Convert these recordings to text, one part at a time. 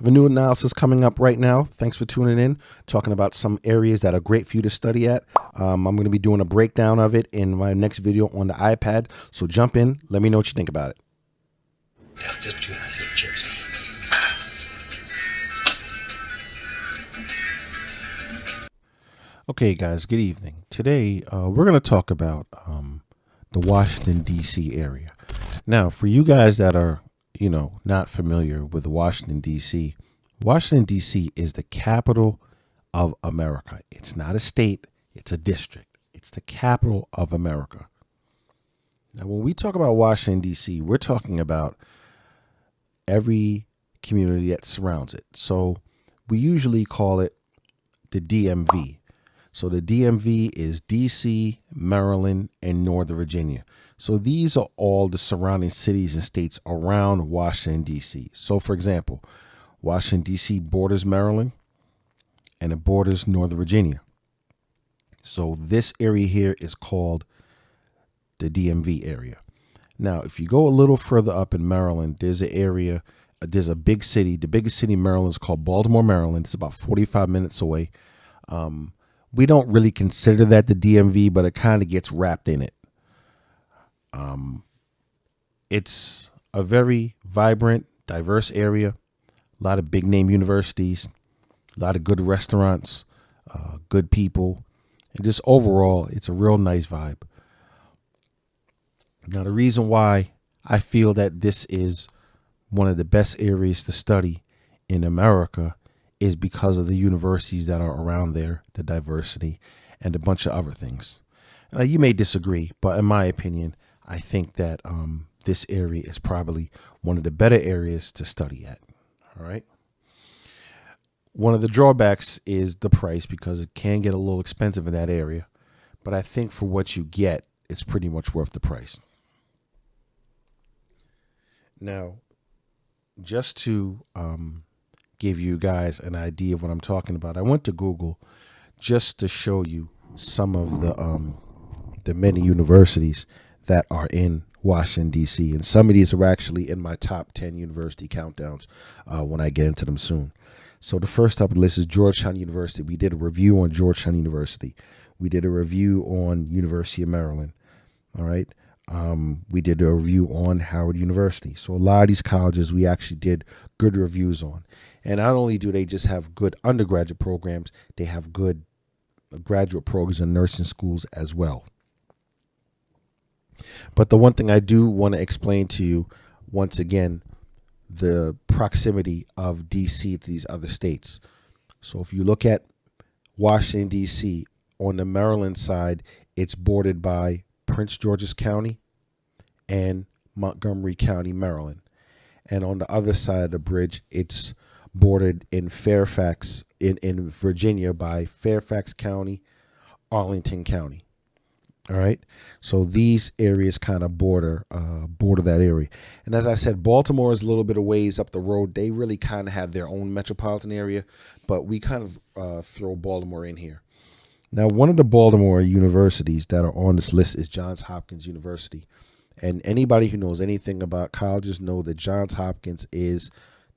Have a new analysis coming up right now. Thanks for tuning in, talking about some areas that are great for you to study at. I'm going to be doing a breakdown of it in my next video on the iPad. So jump in. Let me know what you think about it. Yeah, just between us here. Cheers. Okay, guys, good evening. Today, we're going to talk about the Washington, D.C. area. Now, for you guys that are, not familiar with Washington, D.C., Washington, D.C. is the capital of America. It's not a state, it's a district. It's the capital of America. Now, when we talk about Washington, D.C., we're talking about every community that surrounds it. So we usually call it the DMV. So the DMV is DC, Maryland, and Northern Virginia. So these are all the surrounding cities and states around Washington, D.C. So, for example, Washington, D.C. borders Maryland and it borders Northern Virginia. So this area here is called the DMV area. Now, if you go a little further up in Maryland, there's a big city. The biggest city in Maryland is called Baltimore, Maryland. It's about 45 minutes away. We don't really consider that the DMV, but it kind of gets wrapped in it. It's a very vibrant, diverse area. A lot of big name universities, a lot of good restaurants, good people, and just overall, it's a real nice vibe. Now, the reason why I feel that this is one of the best areas to study in America is because of the universities that are around there, the diversity, and a bunch of other things. Now, you may disagree, but in my opinion, I think that this area is probably one of the better areas to study at. All right. One of the drawbacks is the price because it can get a little expensive in that area. But I think for what you get, it's pretty much worth the price. Now, just to give you guys an idea of what I'm talking about, I went to Google just to show you some of the many universities that are in Washington, D.C. And some of these are actually in my top 10 university countdowns when I get into them soon. So the first up on the list is Georgetown University. We did a review on Georgetown University. We did a review on University of Maryland. All right. We did a review on Howard University. So a lot of these colleges we actually did good reviews on. And not only do they just have good undergraduate programs, they have good graduate programs in nursing schools as well. But the one thing I do want to explain to you, once again, the proximity of D.C. to these other states. So if you look at Washington, D.C., on the Maryland side, it's bordered by Prince George's County and Montgomery County, Maryland. And on the other side of the bridge, it's bordered in Fairfax, in Virginia, by Fairfax County, Arlington County. All right. So these areas kind of border that area. And as I said, Baltimore is a little bit of ways up the road. They really kind of have their own metropolitan area, but we kind of throw Baltimore in here. Now, one of the Baltimore universities that are on this list is Johns Hopkins University. And anybody who knows anything about colleges know that Johns Hopkins is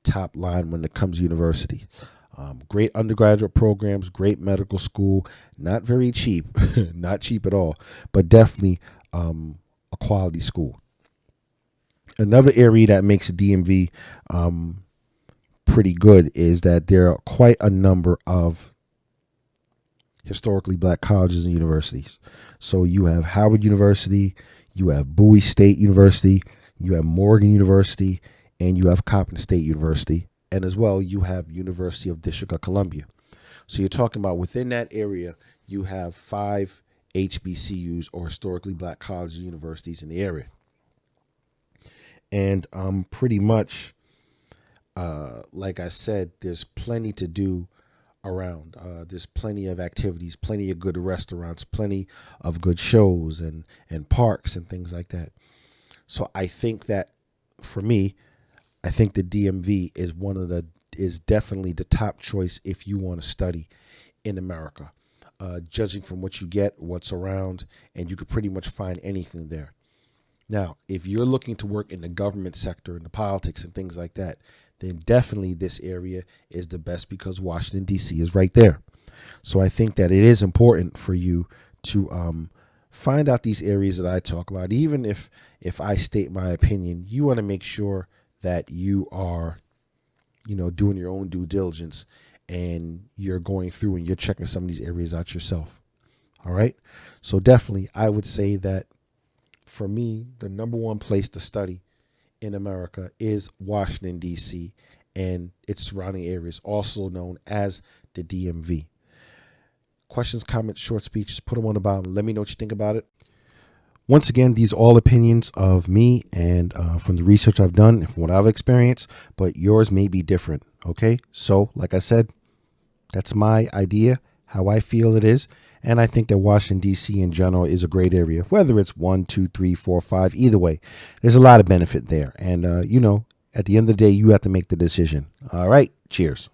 top line when it comes to university. Great undergraduate programs, great medical school, not very cheap, not cheap at all, but definitely a quality school. Another area that makes the DMV pretty good is that there are quite a number of historically black colleges and universities. So you have Howard University, you have Bowie State University, you have Morgan University, and you have Coppin State University. And as well, you have University of District of Columbia. So you're talking about within that area, you have 5 HBCUs or historically black colleges and universities in the area. And pretty much, like I said, there's plenty to do around. There's plenty of activities, plenty of good restaurants, plenty of good shows and parks and things like that. So I think that for me, I think the DMV is definitely the top choice if you want to study in America. Judging from what you get, what's around, and you could pretty much find anything there. Now, if you're looking to work in the government sector, in the politics and things like that, then definitely this area is the best because Washington, D.C. is right there. So I think that it is important for you to find out these areas that I talk about. Even if I state my opinion, you want to make sure that you are, doing your own due diligence and you're going through and you're checking some of these areas out yourself. All right. So definitely, I would say that for me, the number one place to study in America is Washington, D.C. and its surrounding areas, also known as the DMV. Questions, comments, short speeches, put them on the bottom. Let me know what you think about it. Once again, these are all opinions of me and from the research I've done and from what I've experienced, but yours may be different. Okay. So, like I said, that's my idea, how I feel it is. And I think that Washington, D.C. in general is a great area, whether it's 1, 2, 3, 4, 5, either way. There's a lot of benefit there. And, at the end of the day, you have to make the decision. All right. Cheers.